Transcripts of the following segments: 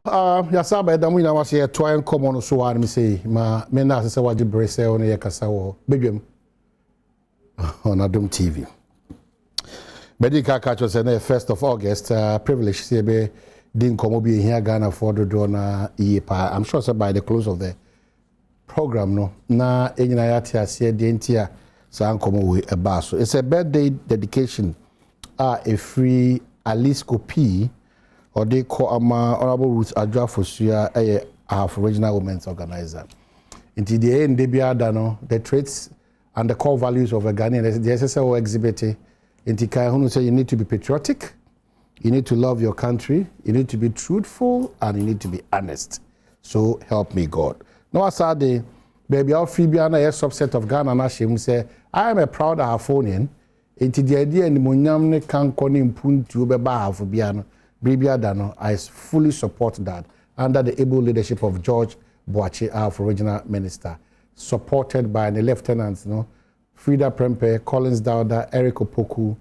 Yasaba Adom na was here try and come on so one me say ma me na say what the brace on ye kasa wo Badwam on Adom TV. Medical catch was on 1st of August privilege say be din komo bi here Ghana for do na yepa. I'm sure say by the close of the program no na enyina ya tia se de ntia san komo we eba so. It's a birthday dedication a free aliscopi or they call Honorable Ruth Adjei Regional Women's Organizer. Into the end, they be the traits and the core values of a Ghanaian. The SSO exhibit into Kaihunu say you need to be patriotic, you need to love your country, you need to be truthful, and you need to be honest. So help me God. Now I said the baby our Fibiana a subset of Ghana Nashim say I am a proud Ahafonian. Into the idea and Munyamne can konim puntu beba Hafobiano. I fully support that under the able leadership of George Boachi, our regional minister, supported by the lieutenants, Frida Prempe, Collins Dowda, Eric Opoku,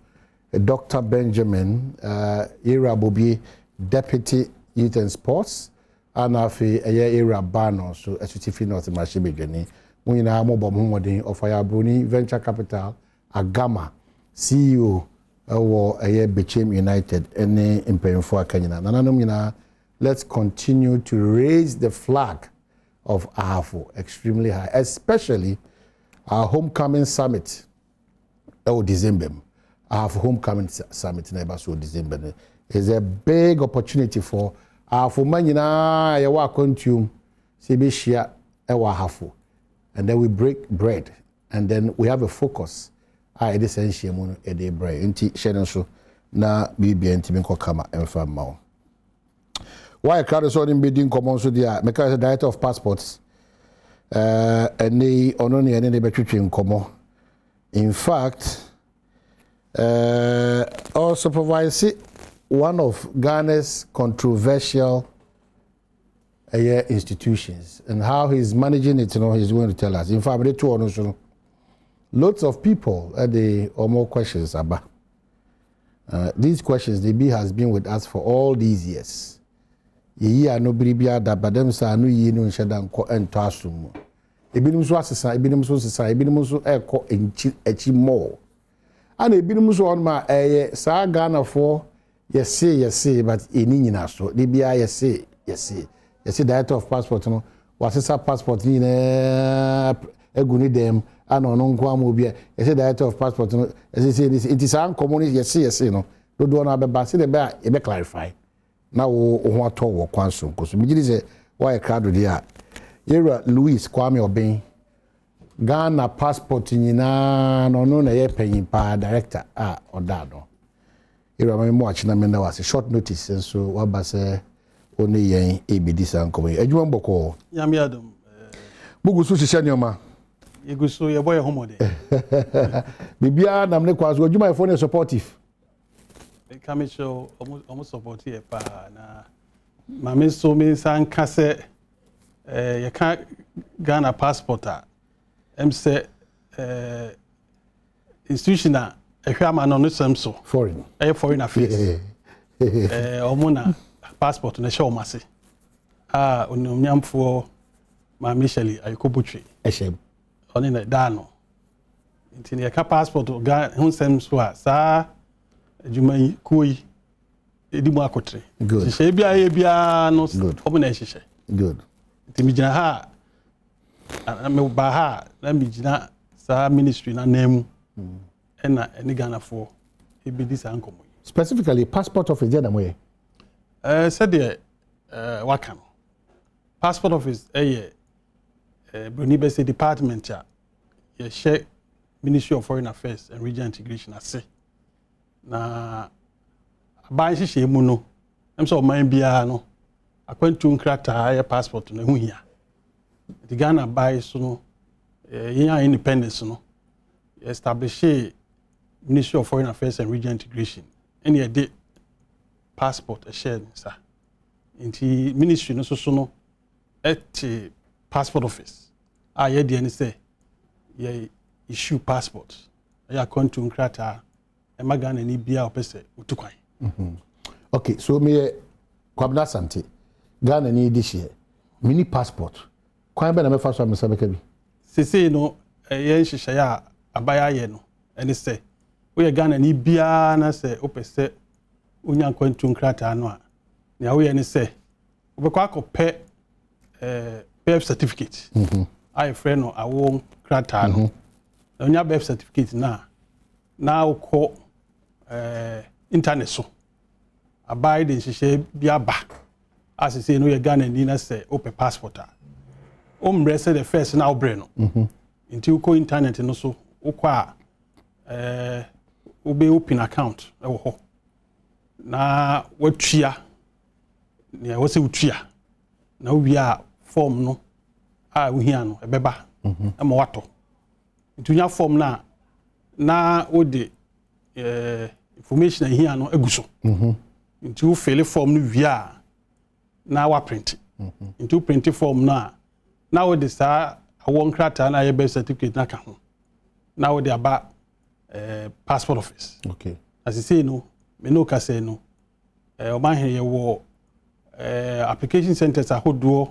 Dr. Benjamin, Ira Bobi, Deputy Youth and Sports, and Afi Ira Bano, so Executive North Mashibigeni, Munina Mobile Mumodin of Ayabruni Venture Capital, Agama, CEO. Became United and Mpensenpensenmu. Let's continue to raise the flag of Ahafo extremely high, especially our homecoming summit. December. Ahafo homecoming summit in December is a big opportunity for Ahafo manina yawa kontum sibishia ewa Ahafo, and then we break bread, and then we have a focus. It is essential a day bread. Inti Shenanso na Bibi and Timinko Kama and Famao. Why a crowd is on bidding common so dear, make a director of passports, and they only any between Como. In fact, our supervisor, one of Ghana's controversial institutions, and how he's managing it, he's going to tell us. In fact, they two also. Lots of people had more questions about. These questions, the B has been with us for all these years. Ye nobody be that, but them say no ye no shadan ko ento asum. Ebinim so asesa, ebinim so sesa, ebinim so eko echi more. And ebinim so on ma sa Ghana for yes but eni nyina so. They be yes director of passport no. Wasesa passport ni na eguni dem. And on Kwame Obeng, the director of passport, as I say, it is uncommon. Yes, no. Don't do another basis. It be clarify. Now, what to work council? Because me say why a crowd there. Here, Louis Kwame Obeng, Ghana passport na no na ye paying pa director or that no. Here, my watch na me was a short notice, and so what ba say only yen ABD san come. Adwam boko. Yami Adom. Bugu su sise nyoma. You so your boy home there. Bibia na mne kwa so juma phone supportive. E come show almost support here pa na mama so me san ka se you can Ghana passport em say institution na ehwa no no sem so foreign affairs omuna passport na show mase onumnyamfo ma Michelle ayikobutwe eshem on the dano. Inti ya passport ga hunsem so a sa adwuma yi koi edimu akotre. Good. Hye bia no omo na hye. Good. Inti mi gina ha me ba ha na mi gina sa ministry na nemu. Na eni Ghana for ebedi sa nkomo. Specifically passport office dey na moye. Said the wakan. Passport office Brunei department ya share Ministry of Foreign Affairs and Regional Integration ase na ban hihye mu no em so man bia no akwantu nkrata ya passport no hu hia the Ghana bai so no ya independence no establish Ministry of Foreign Affairs and Regional Integration any a passport a share sa inti ministry no so no at passport office ye dey any say ye issue passport ya kontu nkrata e magana ni bia opese utukwan okay so me Kwabna Sante Ghana ni this year mini passport kwan be na me fa so amesa beka bi sisi no yen hihye ya abaya ye no ene se wo ye Ghana ni bia na se opese unya kwantu nkrata no a na wo ye ne se obekwa akopɛ birth certificate I friend no awo nkrata no na unya birth certificate na ukɔ internet so abaya de hihye bia ba asese no ye Ghana ni na se open passport a ombre se the first na obre no nti uko internet no so ukɔ a obe open account ewo ho na watua ne wo se utua na wia form no a wo hia no ebeba ama wato nti unya form na wo de information hia no aguso nti wo fill form no wia na wa print into print form na wo de sa awon krata na ye birth certificate na ka ho na wo de aba passport office okay as you say no me no ka say no o ma he ye wo application centers ahodo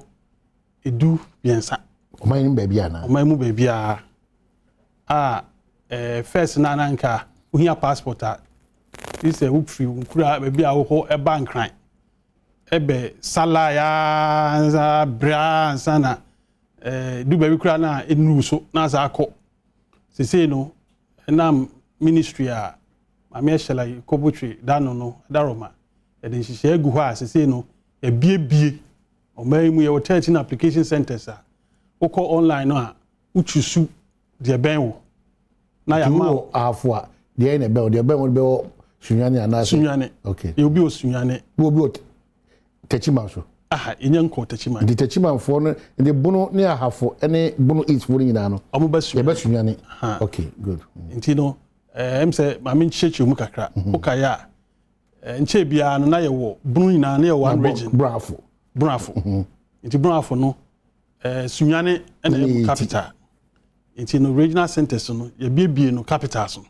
edu biensa o ma yin ba bia na o ma mu ba bia first na nka wo hia passport a this e wo free nkura ba bia wo ho e bank crime ebe sala ya za bra sana du baby kura na enu so na za akọ sese no na ministry a mame ehela kobotwe dano no daroma e den hihye egu ho a sese no e biebie o mai mu ye 13 application centers a ukọ online no a uchusu de ben wo na ya ma afo a de na be de ben wo be sunyane ana sunyane okay e obi o sunyane obi techima so inyanko techima the techima for no the bono ne ahafo ene bono eat for nyina no omo basu ye basu nyane okay good nti no em say ma me ncheche mu kakra ukaya nche bia no na ye wo bono nyina na ye one region brafo nti brafo no sunyane ene capital nti no regional centers no ye biebie no capitals no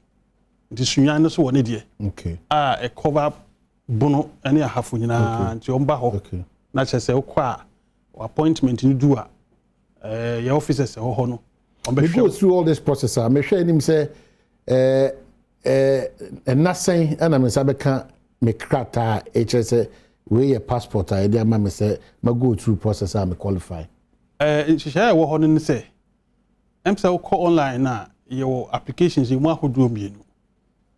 nti sunyane so woni de okay e cover bono ene ahafo nyina nti omba ho okay na chese ukwa appointment ni do a your officers ho no we go through all this process me hwe nim say nothing and am say beka me krata hse we your passport I dey am say ma go through process am qualify share wo ho no say em say ukọ online na your applications you mu ahodo mienu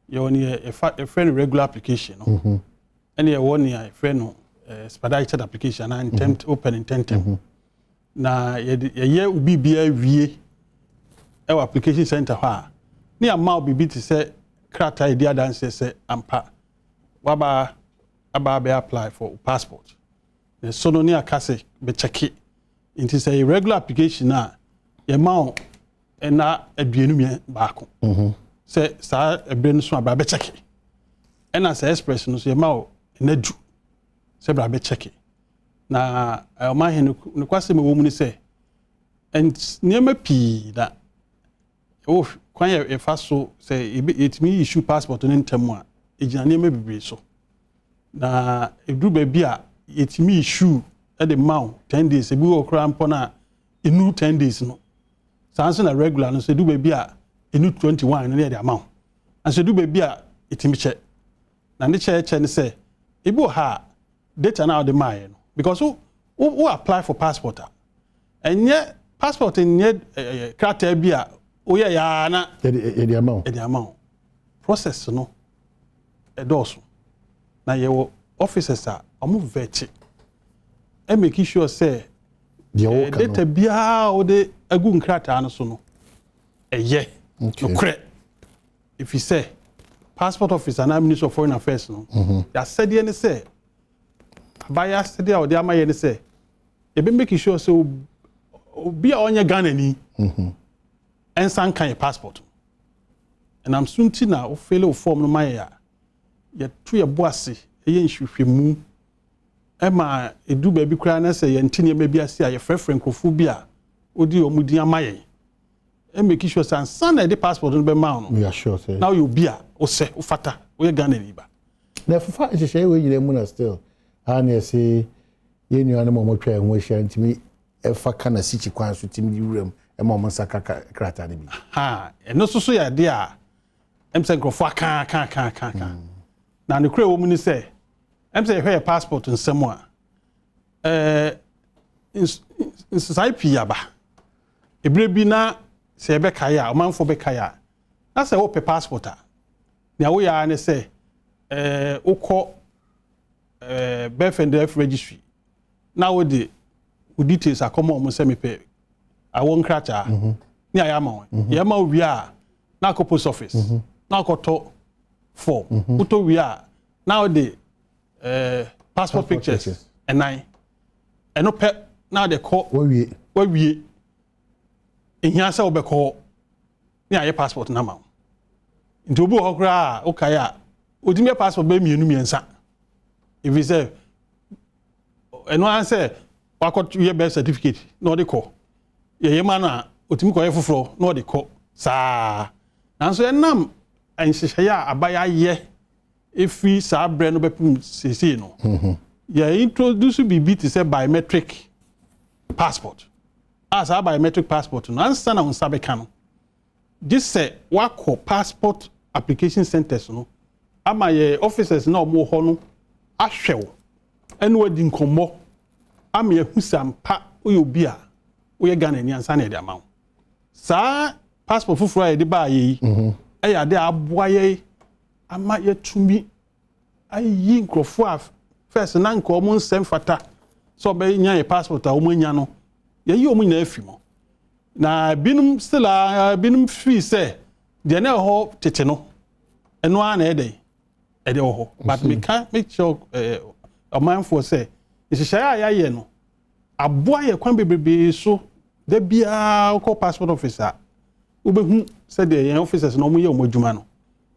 your ne a friend regular application no and your one a friend no expedited application and intent open intent na ye ubi bia wie e application center ha ni ama obibi ti se krata edi adanse se ampa waba aba be apply for passport so no ni akase be check it into say regular application na ye ma na aduenu me baako se sa ebre so aba be check it na say express no so ye ma na du se bra be check na ma he no kwase me wo mu ni se and niema pi da kwan ye fa so se it me issue passport no ntem a ejina niema bibre so na edru ba bi a it me issue e de maw 10 days e bi wo kra mpo na enu 10 days no sanso na regular no se du ba bi a enu 21 no ne de amaw anso du ba bi a itimi che na ne che ne se ibo ha data now the mine because who apply for passport and yet passport in yet krata bia o ya na the amount process no edoso na ye officers are omo vet e make sure say the data bia o de agu nkrata no so no eye no kre if you say passport officer and minister of foreign affairs no ya said any say baya said ya o de amaye ni say e be make sure say obi a onye Ghana ni ensan kan passport and am sunti na o fill form no maye ya ye to ye boase ye nhwehwemu e ma edu ba bi kura na say ye ntine ma bi ase a ye frefre nkofo bi a odi omudi amaye e make sure say san na the passport no be ma no we are sure say now you be a o se o fata o ye Ghana ni ba na fufa ehye we yire mu na still and you say ye nuane mo twa ho hia ntimi efa kana sichi kwan so timi wuram e mo saka krata ne bi ha eno so ya de a emse nkrofo aka na ne kure wo mu ni se emse hwe passport nsem a insai piaba ebre bi na se ebe kaya omanfo be kaya na se wo pe passport a na wo ya ne se ukọ birth and death registry na wo de details akọmọ ọmọ se mepe awon kracha ni ayama won ye ma wi a na ko post office na ko to form uto wi a na wo de passport pictures enai eno pe na de ko wa wie ehia se wo be ko ni aye passport na ma nti obu ho kra o kai a odime passport be mienu miensa if you say eno answer wakot ye birth certificate no de ko ye ma na otimi ko ye foforo no de ko saa nanso enam anhyehyɛ ya abaya ye efi saa bre no bepum sesi no ye introduce bibi to say biometric passport as a biometric passport no ansa na unsa be kan this say wako passport application centers no ama ye officers na omo ho no ahwew ene wadi nkommo ama ye husampa oyobi a oye Ghana ni ansa na de amawo saa passport fufuro a ye de ba ye ya de aboa ye ama ye tumi ayi nkrofo a first na nko omo nsem fata so be nya ye passport a omo nya no ye yi omo nya afimo na binum still binum free say de na ho tete no eno a na ede ho but me can make sure a mindful say ihyehyɛ ya ye no aboa ye kwan bebrebe so da bia ko passport officer ubehu say de yan officers no mo ye omo adwuma no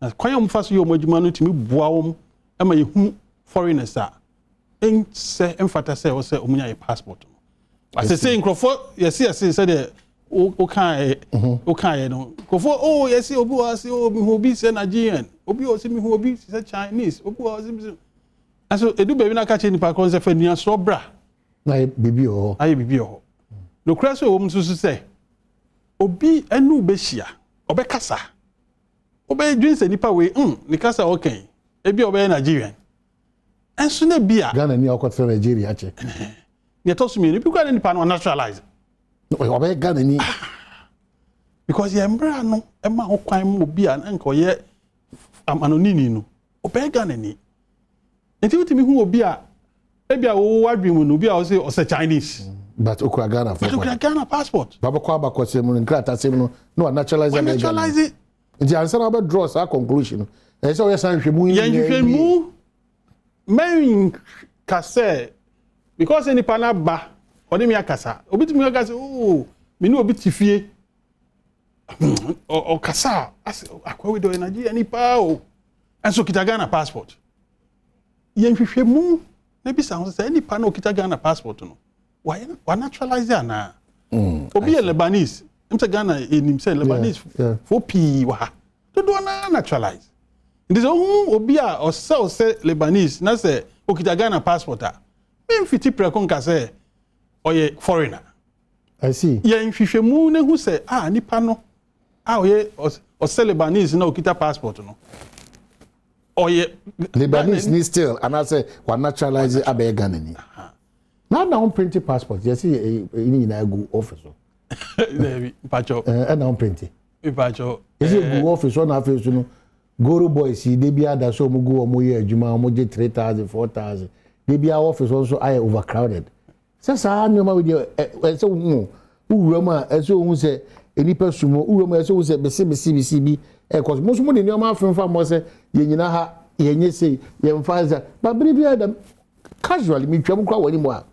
na kwan am fa so ye omo adwuma no timi boa wom ama ye hu foreigners a en say emfata say o say omo nya ye passport no ase say nkrofo yes say de o kan no nkrofo oh yes obi o say obi say Nigerian obi o say mi hu obi say Chinese obi o say aso edu bebi na ka che nipa kon se fa nua so bra na bibi o aye bibi o no kra so wo mso se obi enu be hia obe kasa obe dwinse nipa we ni kasa okay ebi obe Nigerian enso na bia Ghana ni akọtọ Nigeria che ni to sumi ni bi kwa nipa no naturalize obe Ghana ni because ye mbra no e ma ho kwan mo bia na nka ye anonini no obe Ghana ni enti utimi hu obi a ebia wo wadwemu no obi a o say Chinese but okura Ghana for Ghana passport baba kwa bakose mu nkrata sem no naturalize enti answer about draw sa conclusion e say o yesan hwemu hwemu men kase because any pana ba odi mi akasa obi timi akasa oh me no obi tifie o kasa akwa we do Nigeria ni pa o enso kita Ghana passport yen hwehwemu na bi sa say ni pa na okita Ghana passport no wa naturalize ana obi Lebanese mse Ghana enim say Lebanese for pi wa to do na naturalize ndi so obi a o say Lebanese na say okita Ghana passport a me fiti prekon ka say oye foreigner I see yen hwehwemu na hu say nipa no oye o say Lebanese na okita passport no oye Lebanese ni still and I say wa naturalize abe Ghana ni na on print passport you see ni na go office David pacho na on print pacho is it go office on office no Goro boys they be ada so mo go mo ye adwuma mo je 3,000 4,000 they be office also I overcrowded sasa nyoma we dey say uwura ma so hu say enipa sumo uwura ma so hu say besi bi cause mo so mo de nyoma afenfa mo say ye nyina ha ye nye say ye mfaza ba biri bi adam casually mi twam kwa wani mo a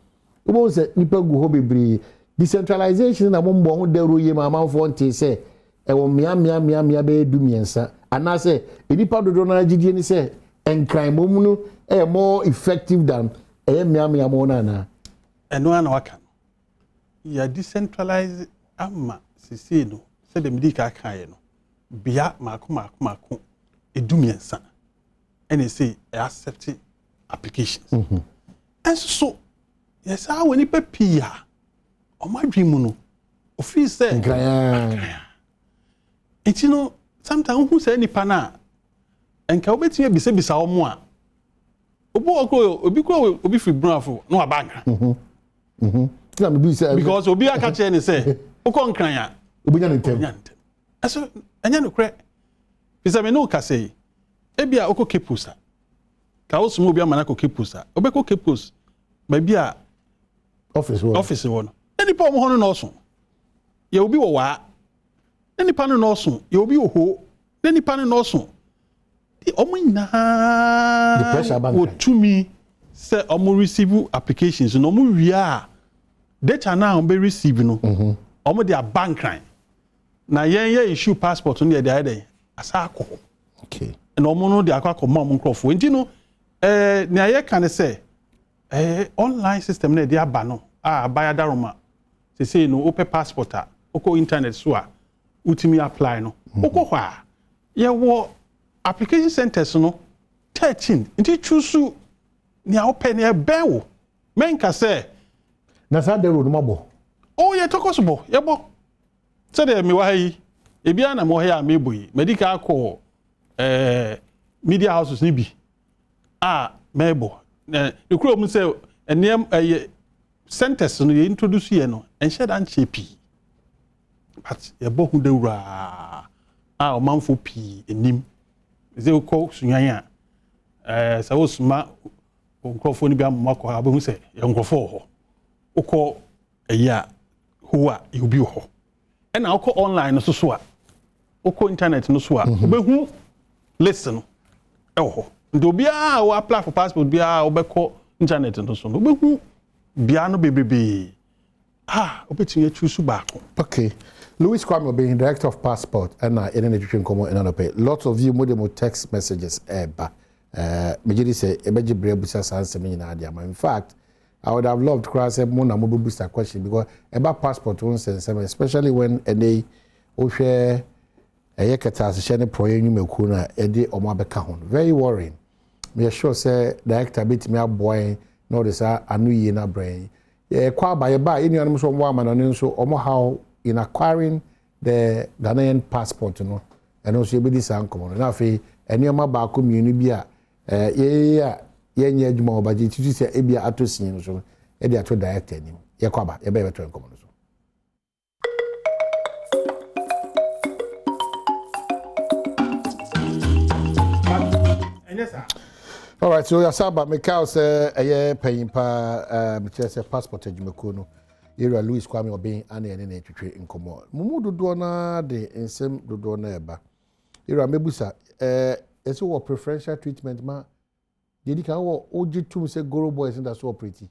wo say nipa gu ho bebre decentralization na mo mbo ho dero ye ma manfo nte say e wo mia be du miensa ana say enipa dodo na gidie ni say enkran mom no e more effective than e mia mo na eno ana waka ya decentralize ama sisi no say the medical kan ye no bia mako edumiensa and say accept applications and so yes I when nipa pia o ma dwemu no o feel say it you know sometimes who say nipa na enka obetie bisa omo a obi free brafo no abanka because obi aka che ni say ukọ nkran ya obi nya ntem aso anya no kre bisa me no ka say ebia okọ kepusa ka osumo obi amana ko kepusa obekọ kepus ba bia office won any pa mo hono no so ye obi wo wa any pa no so ye obi wo ho any pa no so omo nyina wo to me say omo receive applications no omo wia data na be receive no omo dia bank line na yen issue passport no dia dey asa akọ okay na omo no dia akọ mo nkrofo enti no na ye kan say online system na dia aba no abaya daroma say no open passport a oko internet so a utimi apply no oko hwa ye wo application centers no 13 enti choose ni open e bewo menka say na sa de road mabo oh ye tokosobo ye bo say de me wa yi e bia na mo ya me boyi medical call media houses ni bi mebo the crew say enem centers no ye introduce ye no en shed an chepi but ye bo hu de wura o manfo pi enim ze ko sunyan sa wo suma nkrofo ni bi amma ko ha bo hu say ye nkrofo ho ukọ eya huwa you bi ho e na ukọ online so a ukọ internet no so a obehu listen e ho ndo bia wo apply for passport bia obekọ internet no so obehu bia no bebebe obetinye choose baako. Okay, Louis Kwame Obeng, director of passport and in education common in Anope. Lots of you more text messages me say ebeji brebusa sanse me na dia. In fact, I would have loved to ask more na boost a question because about passport one sense, especially when they share a yekata share proye nyumeku na ede omo abeka ho. Very worrying. Me sure say director bit me aboy no this anu yi na brain. Kwa ba any animal so one man so omo how in acquiring the Ghanaian passport no and also be this uncommon. Na fe any oma ba ko mienu bi a yenye adwuma obaje titi se ebia atosin no so e de ato director ni ye kwaba ye be beto enkomo no so. All right, so Yasaba Mikao say a paying pa passport adwumako no era Louis Kwame Obeng ane ene twetwe enkomo mumu dodo na de ensem dodo na eba era mebusa ese wo preferential treatment ma dedi kan wo ojitum say Goro boys that so operate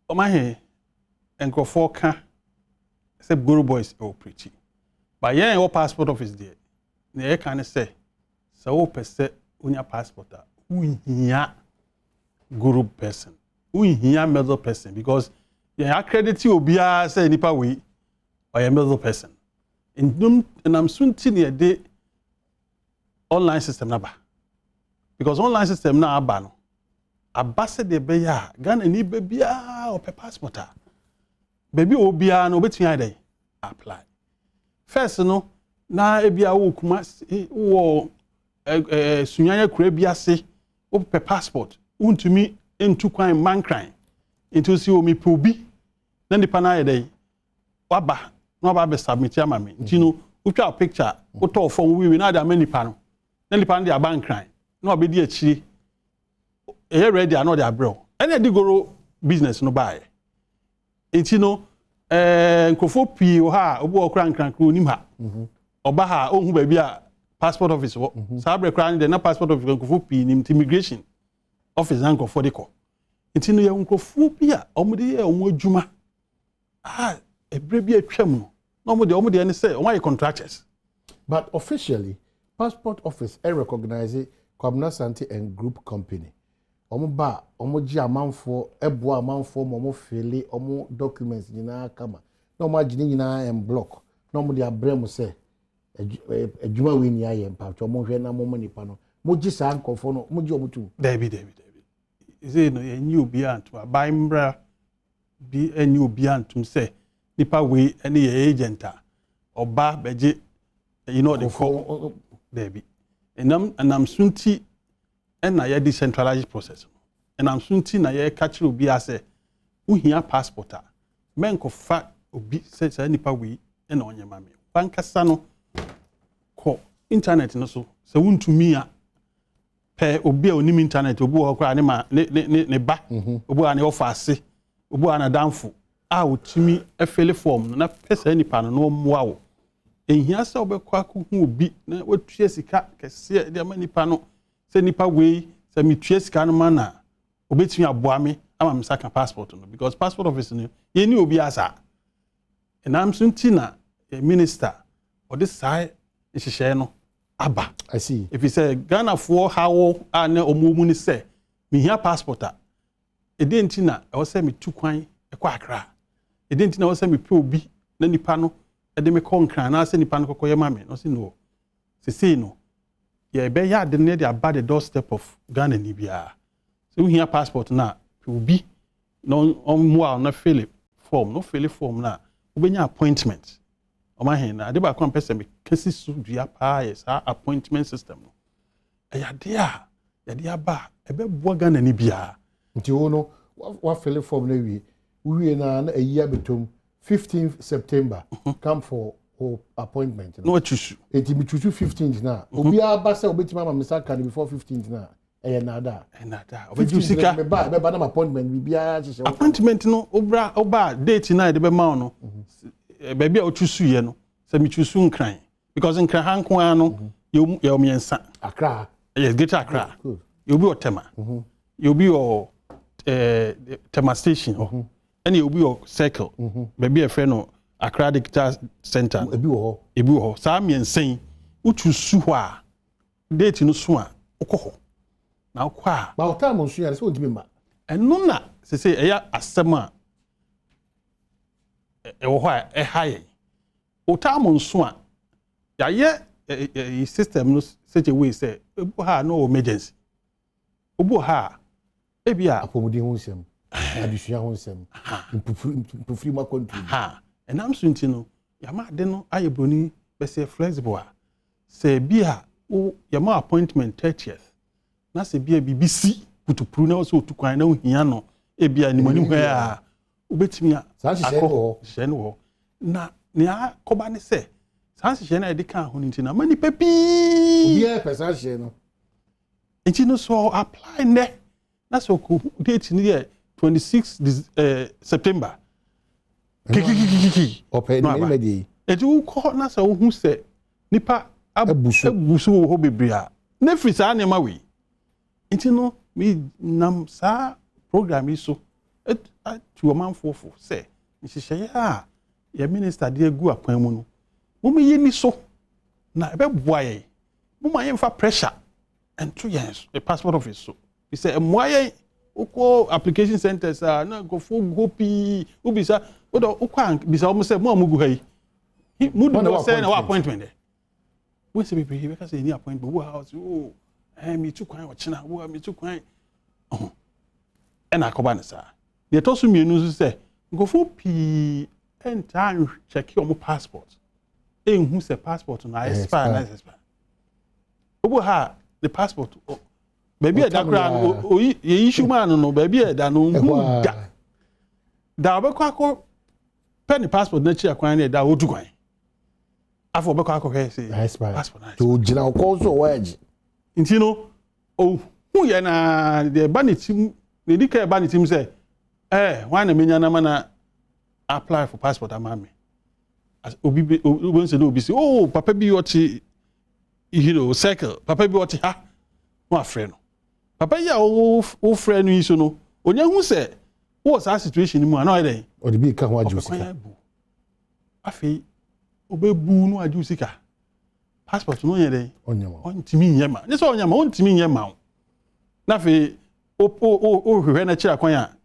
o ma he enkofo ka say Goro boys operate but yen wo passport office there na e kan say so wo pese unya passport unhia Goro person unhia middle person because you accredit obia say nipa we or a middle person and I'm soon tin de online system na ba because online system na aba no abase de be ya Ghana ni be bia o pe passport baby obia no betun ai apply first no na ebia wo kuma wo sunyanya kura bia se o pe passport untumi entu kwan mankran into si o mi probi na nipa na ai waba no ba be submit ya mame ntino utwa picture utọ phone wi na da manipa no na nipa no dia bankran na obedi akiri e ready na dia bro ene di Goro business no bae ntino nkofo pii o ha obo okra nkran onim ha oba ha ohun ba bi a passport office wo sabre kran de na passport office nkofo pii ni immigration office na nkofo de ko ntino ye nkofo bi a omode ye omo adwuma ebre bi atwam no omode any say why contractors but officially passport office recognize Kwabena Santi and group company omo ji amanfo ebo amanfo mo fele omo documents nyina kama na omo agine nyina en block na omo de abrem say adwuma we ni aye mpa omo hwe na mo nipa no mo ji sa nkofo no mo ji omo tu David say no ye obi antum aban mbra bi any obi antum say nipa we any agent oba beje you know the call there be and I'm sunti na ye decentralized process and I'm sunti na ye catch obi ase wo hia passport a men ko fa obi say nipa we na onyema me bankasa no ko internet no so se wuntumi a pe obi a onim internet obi ho kra ne ma ne ba obi a ne ofase obi a na danfo a otumi efele form na pesa nipa no no moa wo ehia se obekwa ko hu obi na watue sika kese de ma nipa no se nipa we se mitue sika no ma na obetumi aboa me ama me saka passport no because passport office no ye ni obi asa enam sunti na minister or this side is no aba. I see. If you say Ghana for how and omumuni say me here passport e didn't na I was say me two kwan e kwa akra e didn't na I was say me pe obi na nipa no e de me kon na say nipa no kokoye ma me no say no say no ye be ya de ne dey about the doorstep of Ghana ni bia so we here passport na pe obi no on na fill form na obenya appointment Oma hen na ade ba kwa pese me kasi su dua pa yes appointment system no ya de aba e be bo Ghana ni bia nti wo no wa fill form na wi na ayi abetom 15th September come for appointment no chusu enti mi chusu 15th na obi aba se obetima ma misaka before 15th na nada obeju sika be ba na appointment bibia chese appointment no oba date na de be ma no baby a ochusu ye no se mi chusu nkran because nkran hanko an no ye omiensa Accra yes get Accra you be otema you be your tema station and you be your circle baby a friend no Accra Digital Center ebi wo sa miensen uchusu ho a date no so a okoho na okwa ba otam nso ya se ontimi ma eno na se eya asem a wo ho a haye otam nso a ya ye system no such a way say obu ha no emergency obu ha e bia apomudi ho nsem adusua ho nsem mpufuri ma control ha enam so nti no ya ma de no aye broni be say flexible a say bia o ya ma appointment 30th na se bia BBC putupuru na so otukwan na ohia no e bia ni mani hwa a obetimi a hye no na ne akoba ne se hye na e kan ho nti na mani papi obi e pesa hye no nti no so apply ne na so ko date ni 26 September kiki open ni media eti wo ko na so hu se nipa abusu ho bebria na free sa ne ma we nti no mi nam sa program iso to manfofo say nhihye ya ya minister de egu akwan mu no mo me yeni so na ebe boa ye mo ma ye mfa pressure and to yes the passport office so he say moye uko application centers na go for gopi ubisa odo ukwa bisa o mo say mo amugu hayi mu do say na appointment there we say be because any appointment wo house oh mi tu kwan ochina wo mi tu kwan ena akoba ne sa de to so mienu so say go for pi enta check your passport who say passport na expire obo ha the passport baby da kra ye issue man no baby da no da obekwa akọ pen passport na chi akwan na da odu kwan afọ obekwa akọ he say passport na to jina ko so waji nti no hu ye na the banitim the dika banitim say why na menya na mana apply for passport amame as obi say no obi say oh papa bi oti circle papa bi oti ha no afre no papa ya o frɛ no iso no onya hu say what that situation mu ana dey o de bi ka ho aju sika afi obebu no aju sika passport no ye dey ontimi nyema ne so onyama ontimi nyema na fi o hwehwe na kira kwan a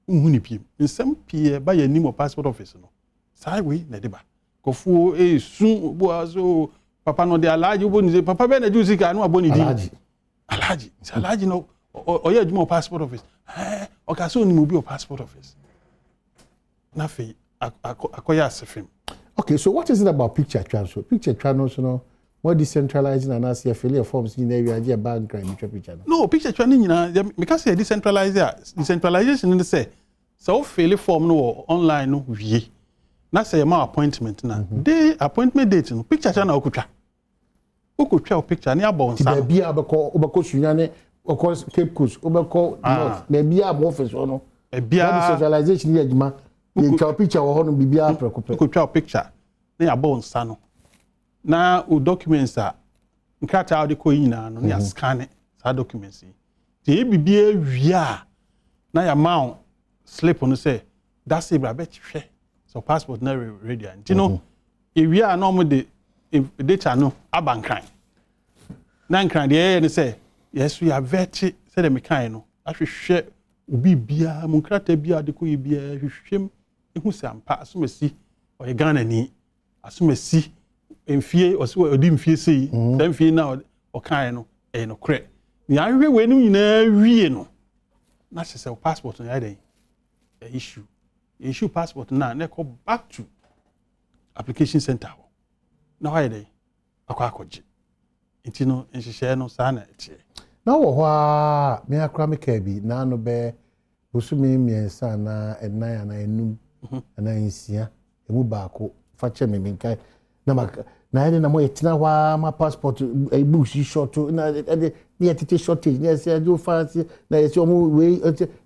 hu ni piem nsem pie ba ya nimo passport office no sai we na de ba kofu su bo aso papa no de alaji bo ni papa be na ju sika no aboni di alaji no ɔyɛ adwuma passport office ɔka sɛ onimu bi passport office na fe akoya asefim. Okay, so what is it about picture transfer? Picture transfer, no, more decentralizing and as affiliate forms in area, a bank crime picture. No, picture transfer, because they decentralize, decentralization in the say, so fairly form no online no we. Na say my appointment na. Day appointment date no picture channel okutra. Okutra picture ni abon sa. Be obako sunyane okos Cape Coast obako north. Be office no. Decentralization ni adwuma. You can picture or hon bibia preoccupy. You could try a picture. They are born sano. Now, documents are cut out the coin and only scan it. Documents. The bibia via now your mount slip on the say that's a bet share. So passport never ready. You know, if we are normally the data no aban crime. Nan crime the air and say yes we are vetted. Say the mechanic. I should share. Ubi bia munkrata bia de ko bia hwehwem ehu sampa asomasi o ye Ghana ni asomasi emfie o se odi mfie sei dan mfie na o kan no e no kre ni ahwe we nim nyina wie no na se passport no ya den issue passport na go back to application center na why dey akwakoje intino nhihye no sa na etie na wo hwa me akra me ka bi na no be bosumi miensa na enan na enum na ensia emu baako fa che me minkai na na ede na mo yetina hwa ma passport e bush short na ede ne yetete shortage ne se do fancy na yesi omo we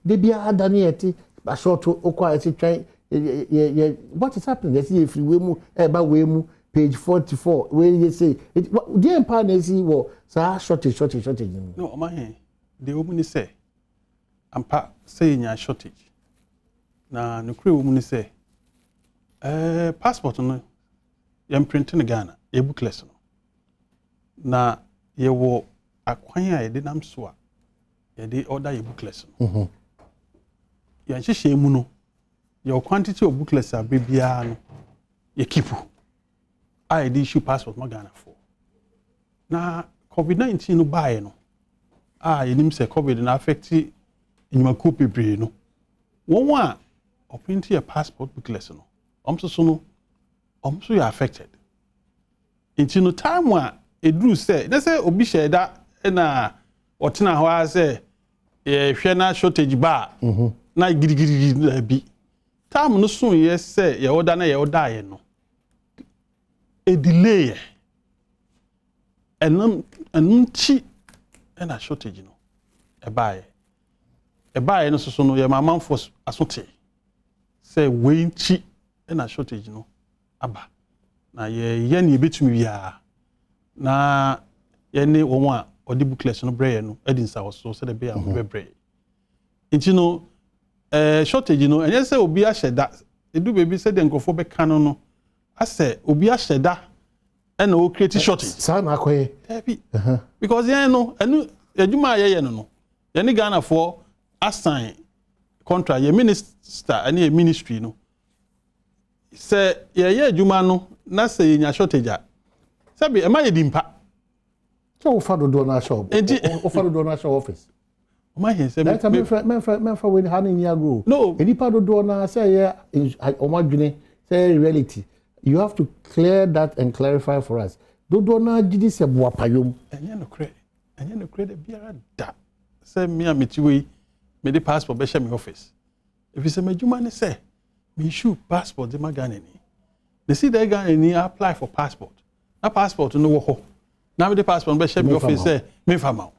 de bia ada ne yeti ba short okwa yeti twan what is happening they see free we mu e ba we mu page 44 where you say the empire na see wo sa shortage no man the woman say ampa say nya shortage na no kure woman say passport no yam print in Ghana e bookless no na ye wo akwan a ye de nam so a ye de order ye bookless no yan hihye mu no your quantity of bookless a bebia no ye keep I did issue passport Ghana for. Now COVID-19 no buy no. You nim say COVID na affect in my copy brain no. One or print your passport booklet no. So no so you affected. Into no time one a drew say they say obi share that na otina ho say hwe na shortage bar na gidi bi. Time no soon yes say your order na your order no. A delay and chi and a shortage no a buy no so no your mama for asote say we chi and a shortage no aba na ye ni betumi bia na ye ne won a odi booklets no brɛ no edin sa so say the be am bebre nti no shortage no enye say obi a hyeda edu baby say the nkofo be ka no I say obi asheda and o create shortage sa na akoye because you know enu adwuma ye no ye ni Ghana for assign contract ye minister and ye ministry no say ye adwuma no na say nya shortage a sabi e ma ye dimpa so o fa do na shop o fa do na shop office o ma he say me we ha ni ago no eni pa do na say ye o ma dwene say reality. You have to clear that and clarify for us. Dodo na jidi se boapayom. Enye no kre de biara da. Say me ametiwe me the passport be share me office. If you say me juma ne say me issue passport de Ghana ni. They see they Ghana ni apply for passport. Na passport no wo ho. Na me the passport be share me office say me fama.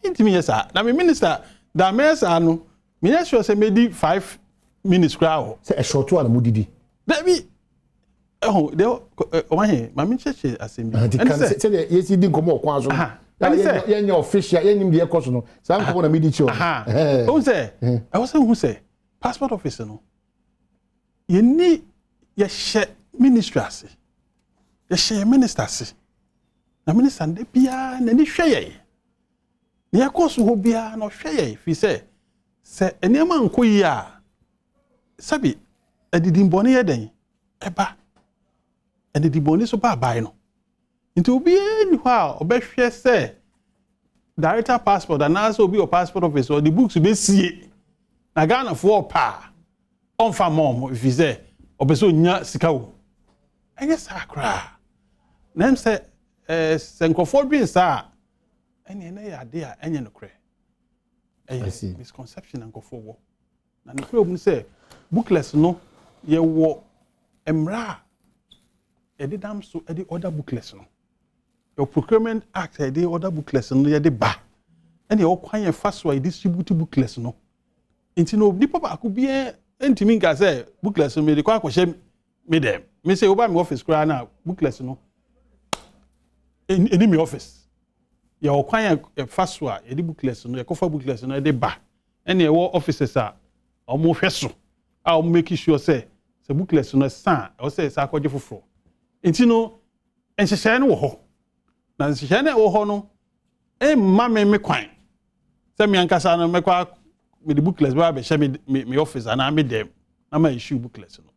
Intimi yesa. Na me minister da me sa no me sure say me di 5 minutes crowd. Say a short one mo didi. Dabi oh they why mama cheche assembly and say yes di nkomo okwan so ye nya official ye nim de ekoso no sa nkomo na medi chill who say I was saying who say passport office no ye ni ye share ministry ase ye share minister ase na minister de bia na ni hwe ye ni ekoso ho bia na hwe ye fi say enema nkoyi a sabi adidimbo ne ye den eba and the boni so ba no nti obi eni ho a obehwe se director passport and also be your passport office or the books be see na Ghana for pa on fa mom if you say obeso nya sika wo enye sakra nem say senkofo bi sa ene na ya de a enye no kre misconception nkofo wo na no problem say bookless no ye wo emra edidam so edi order bookless no your procurement act edi order bookless no ye de ba ene ye kwan ye fa so distribute bookless no nti no nipa ba ko bia entimi nka say bookless me de kwa kwhye me dem me say oba me office kra na bookless no eni me office ye kwan ye fa so a edi bookless no ye kofa bookless no de ba ene ye wo offices a omo hweso a omo make sure say bookless no san o say sa akwaje foforo nti no enhyehyɛ no wo ho na enhyehyɛ no wo ho no ma me kwan say me ankasa no me kwa me the bookless ba be share me office and me dem na ma issue bookless no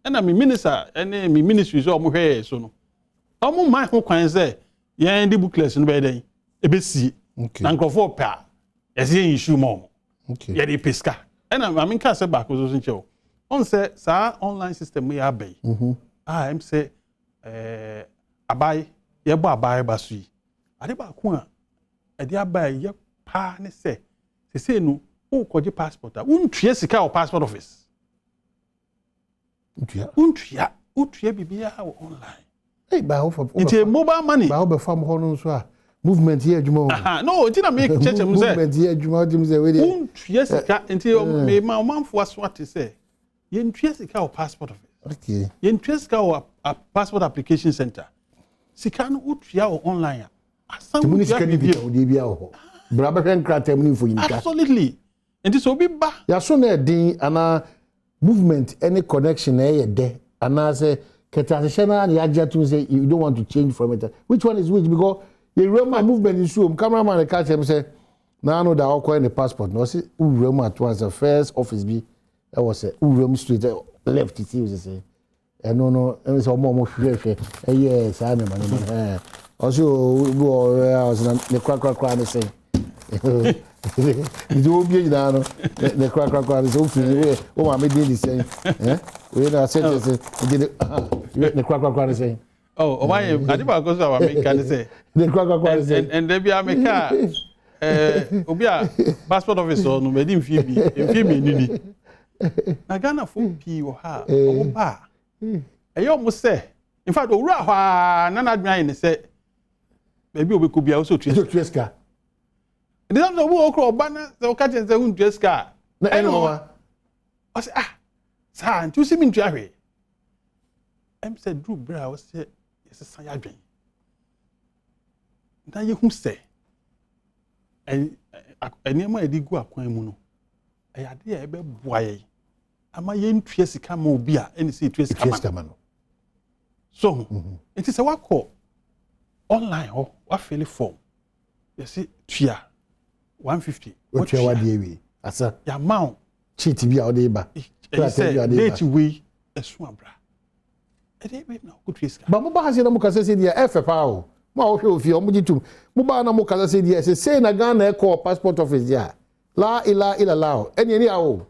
and me minister and me ministry so omo hwe so no omo man ho kwan say yen the bookless no be den e be sie na nkrofo pa yes yen issue mo okay ye the pesca and I mean ka say back so nche on say sa online system we abey am say abai ye bo abai ba so yi ade ba ko a e de abai ye pa ne say no o koje passport a untue sika o passport office untue bibia online hey ba ho for it's mobile money ba ho be fam ho no so a movement here adwuma no it na make cheche mu say movement here adwuma dim say we dey untue sika nti me ma manfo aswate say ye ntue sika o passport office okay ye ntue sika o passport application center sika no utua o online a asan utua sika ni bi o dey bia ho bra ba hwen krata mu info yinka absolutely nti so bi ba ya so na din ana movement any connection na ye de ana say ketashena na ya to say you don't want to change from it which one is which because you remember movement is so cameraman catch him say na no da okwa the passport no say urem at once the first office be that was say urem street left it say no say omo hwehwe yes I man also was na the kwa na say the obi na no the kwa is so free o ma me dey say we na say the kwa na say oh why adiba go so wa me kan say the kwa say and there be ameka obi a passport office no me di mfi bi ni bi na Ghana fo pi wo ha o ba eyo mo say in fact owura hwa na adwan ne say baby obeku bia o so tueska the time wo okro ba na so ka chen say un tueska na eno wa o say sa ntu si mi ntu ahwe em say drew bra o say yes san ya adwan na ye hu say enema edi gu akwan mu no eyade e be boaye ama ye ntue sika ma obi a eni say tue sika ma no so it is a wako online ho wa fill form you see tua 150 what you want dey asa ya amount cheat bi a o dey ba date we esu abra e dey be na ko tue sika ba mo ba hase na mo kase say dia efe pa o mo a wo hwe ofi o mo jitum mo ba na mo kase say dia say na Ghana e call passport office dia la ila lao eni a o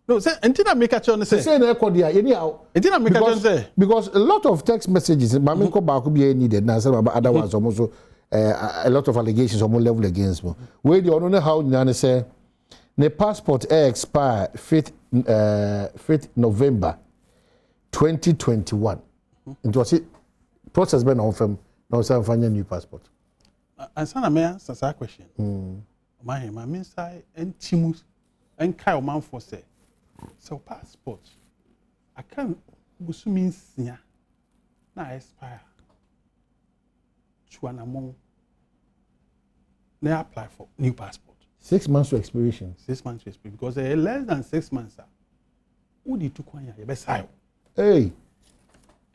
no say entina make a chon say na e call dia eni a o entina make a chon say because a lot of text messages ma me ko ba ko bi needed na say ba other ones so a lot of allegations on level against me we dey on how na say the passport expire 5th November 2021 it was it process been on from now say find a new passport answer na me answer that question my inside entimu enkai o man for say so passport I can busumi nsia na expire chuanamon na apply for new passport 6 months to expiration 6 months to expire because less than 6 months who di to kwanya ye be sai hey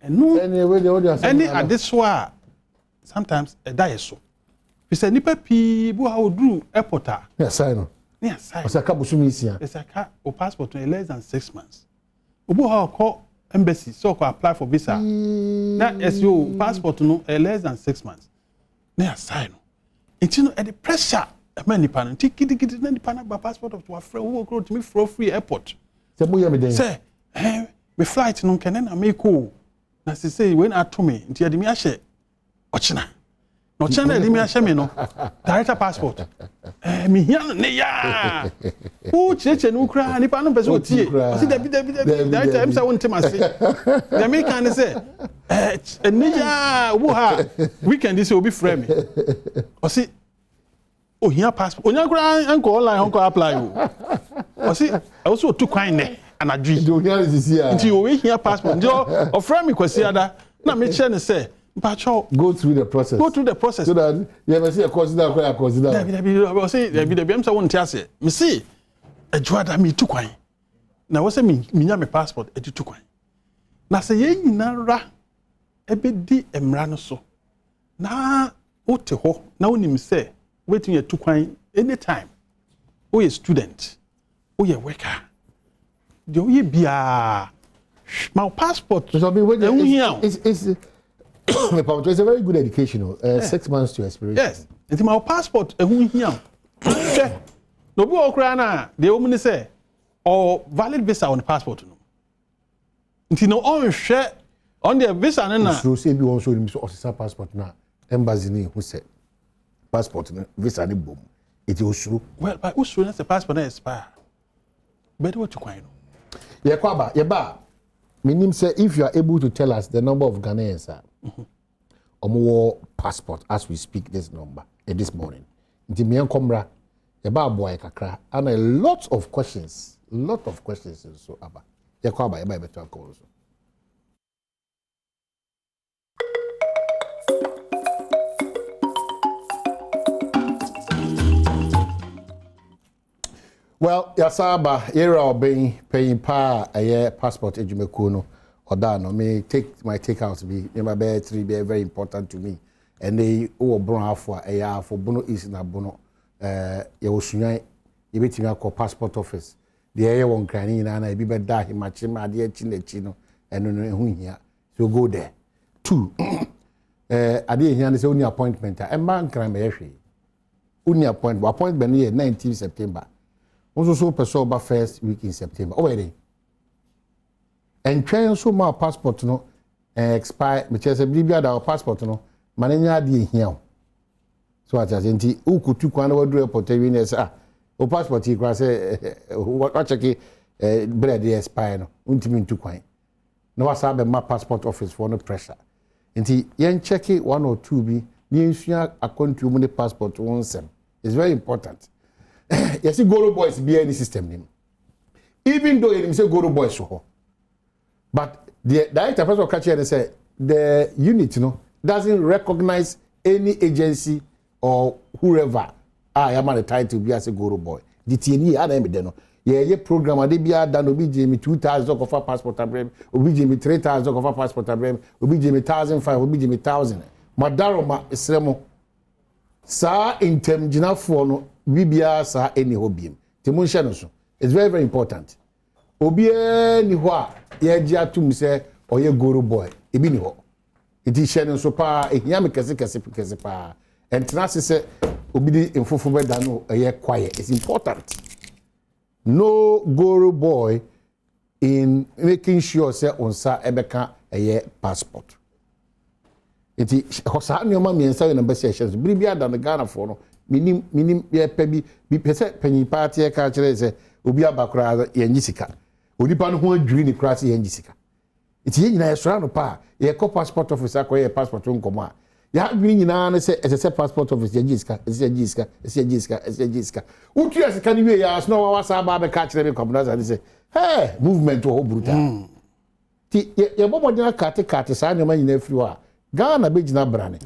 and no anyway the order any at this one sometimes a die so we say nipa pi bu how do airport yes I know yes I o ka busumi nsia yes I o passport in less than 6 months obu how call embassy so ko apply for visa na SU passport no less than 6 months na assign Nti no the pressure man nipa no tikiti na nipa na ba passport of to afre wo kro to me for free airport. Se mo ye me den. Say me flight no kene na me ko. Na say when ato me nti ade me ahye ochina. No chana ade me ahye me no. Director passport. Me hia ne ya. Wo cheche no kra nipa no pese otie. O si David director em say won temase. The American say ne ya wo ha weekend this will be frame. O si o hia passport. Onya kra anko online anko apply o. O si also to kwan ne anadwi. Nti o we hia passport. Nti o frame me kwasi ada na me che ne say go through the process. Go through the process. So that you ever see a consider. I say David am say won tiase. Me see adwada me tu kwan. Na wo say me nya me passport e tu kwan. Na say ye nyina ra e be di emra no so. Na wo te ho na wonim say wetin ye tu kwan anytime. Wo ye student. Wo ye worker. De wo ye bia my passport. So me when it's a very good educational. 6 months to expiration. Yes. It's my passport. No be okra na the woman say or valid visa on the passport no. Nti no on hwe on the visa na. So say be also him so officer passport na embassy ni who say passport na visa ni bom. It is true. Well, by usuru na the passport na expire. But what you kwan no. Ye kwaba, ye ba. Meaning say if you are able to tell us the number of Ghanaians omo passport as we speak this number this morning. Nti me enkomra ye ba boy kakra and a lot of questions so aba. Ye kwaba ye ba beto akọ so. Well, Yasaba, era Obeng paying pa a year passport ejumekuno or no may take my takeout to be number bear 3 be very important to me. And they brown for a year for Bono is in a Bono Yawosunya, you bet me call passport office. The air one cranny and I be better him matching my dear Chino and who here. So go there. 2 I didn't hear this only appointment. A man can only appointment here 19 September. Also person ba first week in September. Already. And trying so my passport no expire me say bibia da passport no mananya de hia. So at asenti ukutu kwan na wadu airport wi na say o passport yi kwa say what check bread dey expire no untimi ntu kwan. Na wasa be my passport office for no pressure. Nti yen check 1 or 2 bi ni nsua akontu mu ne passport wonsem. It's very important. Yes, Goro boys be any system name. Even though you say Goro boys so, but the director first of catcher they say the unit doesn't recognize any agency or whoever I am at the title be as a Goro boy. The TNE I am there no. Yeah, program they be done obi me 2,000 of passport abrem, obi me 3,000 of passport abrem, obi me 1,500, obi me 1,000. Madaroma esremo. Sa intem jina for no bibia sa any hobiem timunhye no so it's very very important obi ni ho a ye gi atum se oye Goro boy ebi ni ho iti hye no so pa ehia me kese pa entrance se obi di enfufu be da no oye kwaye it's important no Goro boy in making sure say onsa ebeka eye passport iti hosa ni o ma miensa we na be se hye so bibia da no Ghana for no minim ye pebi bi pese panyi party e ka kire se obi abakura ye nyisika onipa no ho adwiri ni kura se ye nyisika iti ye nyina ye sora no pa ye ko passport office akoye ye passport nkomo a ya adwiri nyina na se ese passport office ye nyisika utu ya sika ni we ya so no wasa ba be ka kire be komna se hey movement ho brutal ti ye bomodina kate sa nyoma nyina afiri wa Ghana be gina brane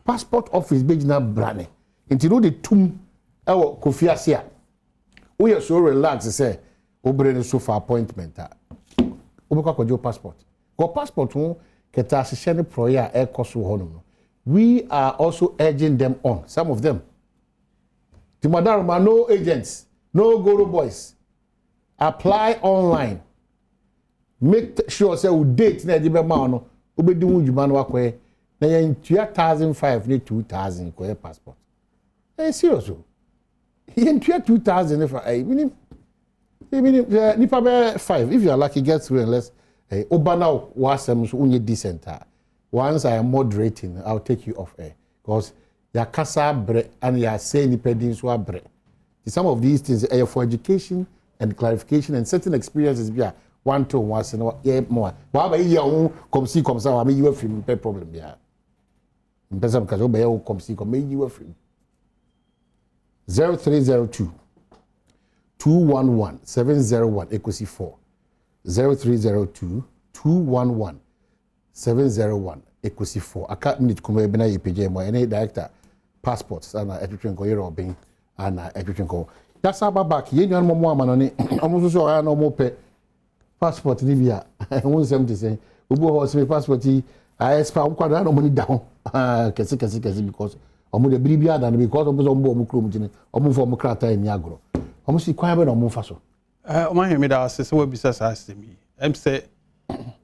passport office be gina brane nti no de tum ewo kofiase a wo ye so relax say obre ne so for appointment a obekwa kwajo passport go passport ho keta ahye ne proya e koso ho no we are also urging them on some of them the madarma no agents no Goro boys apply online make sure say we date na edibe ma no obedi hu djuma no akwe na yen 2,500 ne 2,000 ko passport serious. In 2000, if I mean, nipa 5. If you are lucky, get through unless Obana was only decent. Once I am moderating, I'll take you off air because your casa bre and your say independence so bre. Some of these things are for education and clarification and certain experiences. Be one to once and more. But I you come see come some. I mean you have film problem. Yeah. Mpensenpensenmu because obey you come see come you have film. 0302 211 701 equals 4. 0302 211 701 equals 4. I can't minute come be na EPJ mo any director passports and everything go here obin and everything go. That's about back. Ye nyan mo ama no ni omo so ya no mo pe passport ni bia. Won sem te say obo ho se passport yi I expect kwada no money down. Kesi because omo de bibia dan because omo so omo krom gine omo fo omo krata ni agro. Omo si kwan be na omo fa so. Omo hemi da se we bisa sa asemi. Em say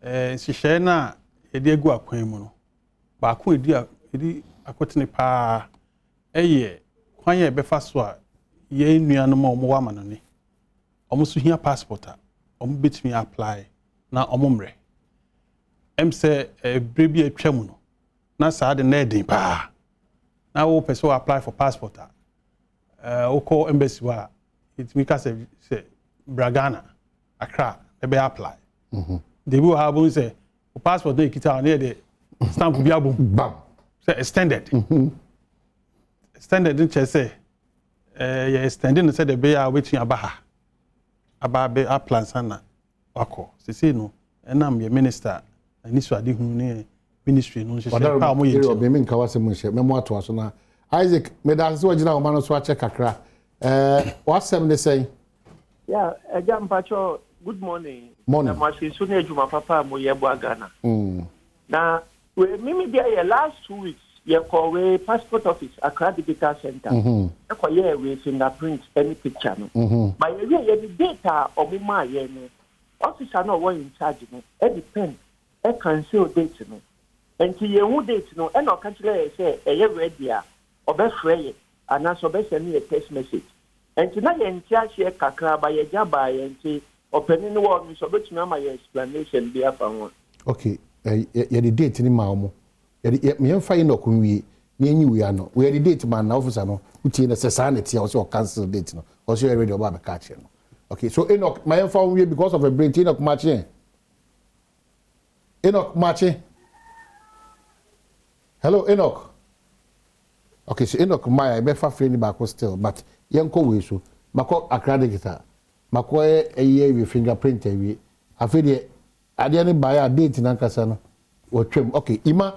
hihye na edi egu akwan mu no. Ba ko edi akotene pa eye kwan ye be fa so a ye nua no ma omo wa manone. Omo so hia passport a omo betimi apply na omo mre. Em say brebi atwa mu no. Na sa de na edin pa. Na wo person apply for passport a wo call embassy wa it make us say Bragana Accra e be apply. They will have say passport dey kita na dey stamp bi abom bam say extended. Extended din che say you extending say the be ya wetin aba be apply sana wako say no enam ye minister ani so ade hu ne ministry no she pa mo ye be me nka wase mo she memo ato aso na Isaac me da se wagina o ma no so a check kakra wasem ne say yeah Ampacho, good morning. Morning. Na masisu na ejuma papa mo ye bo Ghana. Na we mimi dia last 2 weeks ye call we passport office Accra Digital Center. E ko ye we fingerprint any picture no. But ye the data omuma ye no. Officer no wo in charge no. E depend e cancel date no. Enti ye hu date no e no ka kire say e ye ready a obefre ye ana so be send me a text message. Enti na ye ntia hye kakra ba ye jaba ye enti openi no wo so betumi ama ye explanation bi afa ho. Okay, ye the date ni ma omo. Ye me yemfa ye no kunwie ni enyi wi ano. We the date man na officer no utie na se sa na tie o so cancel date no. O so ready oba be catch no. Okay, so Enoch my yemfa we because of a break Enoch matching. Enoch matching. Hello Enoch. Okay, so Enoch my be fa free ni back still but yenko we so mako Accra Digital mako eye we fingerprint we afi de ade ne buy date na nkasa no wo twem. Okay, ima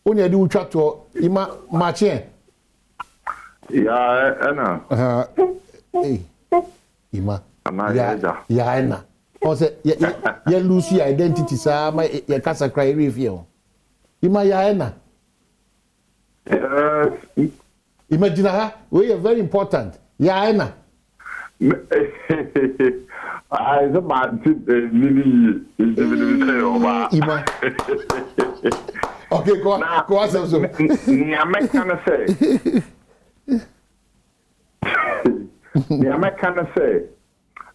oni ade utwa to ima matching ya ana ima ya ana o se ye lose identity sa ma ye kasa cry review o ima ya ana imagine ha we are very important ya ana I the man mini ima okay go ask so ni amekana say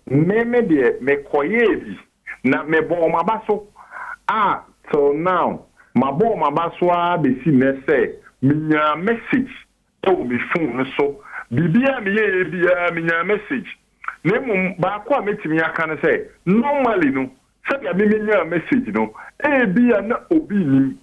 me de me koyebi na me bo mabaso so now my bo mabaso a be si me say minya message e wo be phone so bibia me ye bia minya message nemu ba ko ametimi aka ne say normally no say bia me minya message no e bia na obi ni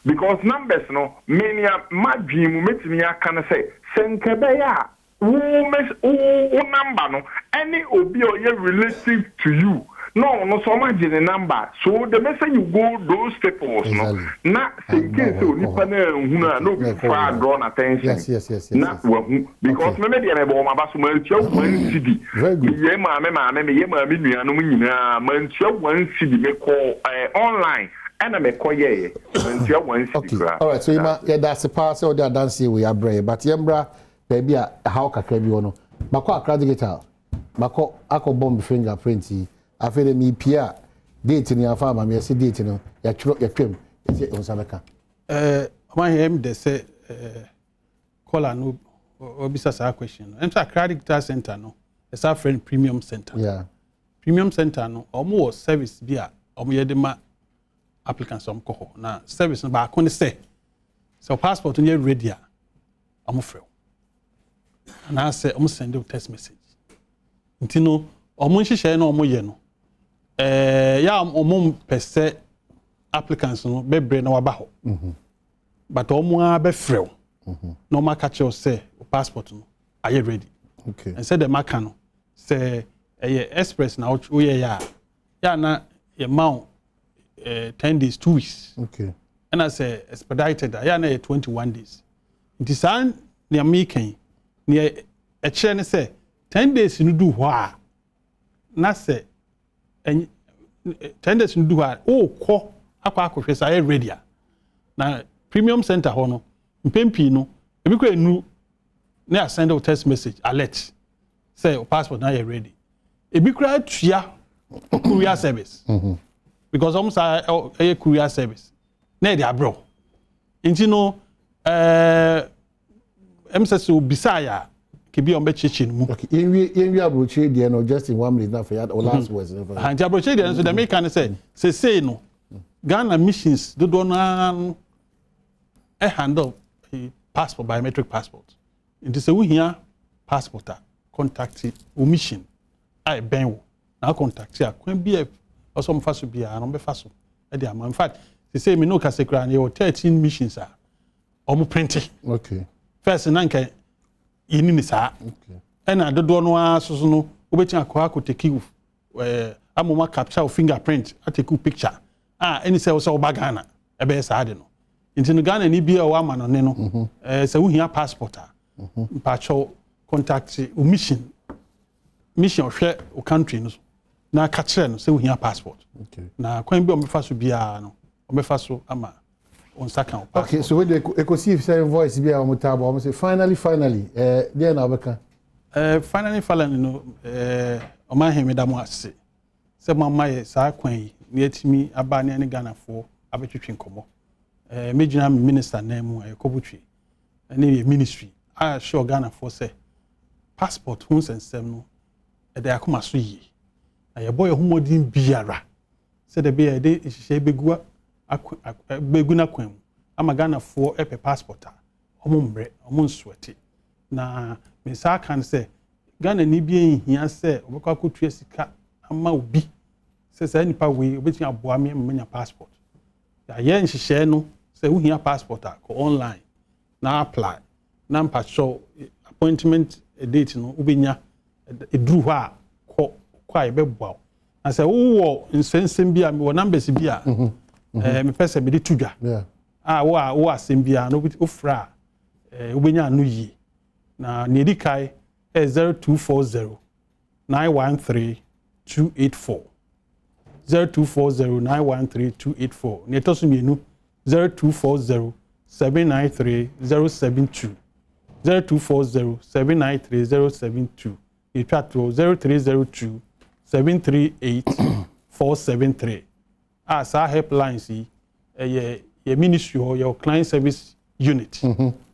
because numbers no mania madwim metimi aka ne say senkebe ya wo number no any obi or ye relative to you no so much the number so the message you go those people no na senke so nipa na huna no be for draw attention yes na because me dey me ma baso ma tia 1 cd ye ma me ye ma me nua no nyina ma tia 1 cd me call online and me call ye ma tia 1 cd. All right, so you that's the part so they dance we are brave but yembra baby how kakra bi wono mako Accra Digital mako akobom fingerprint afele mi pia date ni afa ma me se date no ya twro ya twem ese onsameka man him they say caller no obisa sa question no emsa credit guitar center no it's our friend premium center yeah premium center no omo service bi a omo ye de ma applicants omo ko na service no ba ko ne say so passport no ready a omo frɛ and I say omo send you text message nti no omo nhihye no omo ye no ya omo pese applicants no bebre na waba ho but omo a be frɛ no ma catch you say passport no are you ready okay and say the maka no say express na wo ye ya na ye mount 10 days 2 weeks okay and I say expedited ya na 21 days it is an ne american ne e kire ne say 10 days no do ho a na say 10 days no do ho a o kɔ akwa say ready na premium center ho no mpempi no ebi ko enu na send a text message alert say passport na you ready ebi kura tua courier service because almost a courier service na dey abroad nti no MSS obisaya ke bi on be chichi mu okay yenwi abroche dey no just in 1 minute na for ya or last words and abroche dey so the make can say no Ghana missions do na handle passport biometric passport nti say we here passport contact omission I ben wo na contact ya kwan bi also mfa so bia no be fa so e dey am in fact they say me no ka sekra na 13 missions are omo print okay first na nka yini ni saa okay and dodo no aso no obeti akwa take amoma capture fingerprint take picture any say so Ghana e be saa de no nti no Ghana ni bia o ama no ne no say we here passport mpacho contact mission hwe o country no na ka kire no say we here passport okay na kwan bi o mefa so bia no o mefa so ama on second passport okay so we dey see if say voice bia o mutaba o say finally there na obeka finally no o ma hemi da mo ase say mama ye saa kwan yi na etimi aba ne Ghana fo abetwetwe nkomo mejina minister na mu ekobutwe ne ministry I sure Ghana for say passport hun sensem no e dey akoma so yi na ye boy humodin biara say the be dey hihye begu na kwan ama Ghana for epe passport omo mbre omo nswete na me sa kan say Ghana ni bi ehia say obekwa kotua sika ama obi say nipa we obeti aboa me menya passport ya ye nhihye no say we hia passport ko online na apply na mpacho appointment date no ubenya edru ho a kwa e beboa na say wo nsensem bia me wo numbers bia me pese me de tudwa wo asem bia no ofra ubenya anu yi na ne dikai 0240 913 284 0240 913 284 ne tosu mienu 0240 793 072 0240 793 072 itwato 0302 738 473 sa helplines yi ye ministry or your client service unit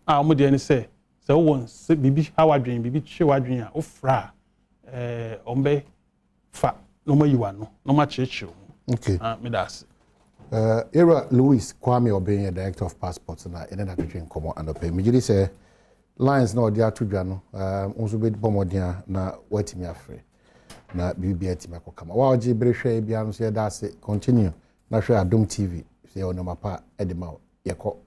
omo de ne say won bibi hawadwen bibi chewadwen a ofra ombe fa no ma yiwa no ma cheche okay me das era Louis Kwame Obeng, director of passports na ene na twetwe nkomo anope mejiri say lines na odi atodwa no onso be bomodia na watimi afre na bibi atima kokama wa oji brehwe bia no so yeda ase continue na hwe Adom TV say onoma pa edema yeko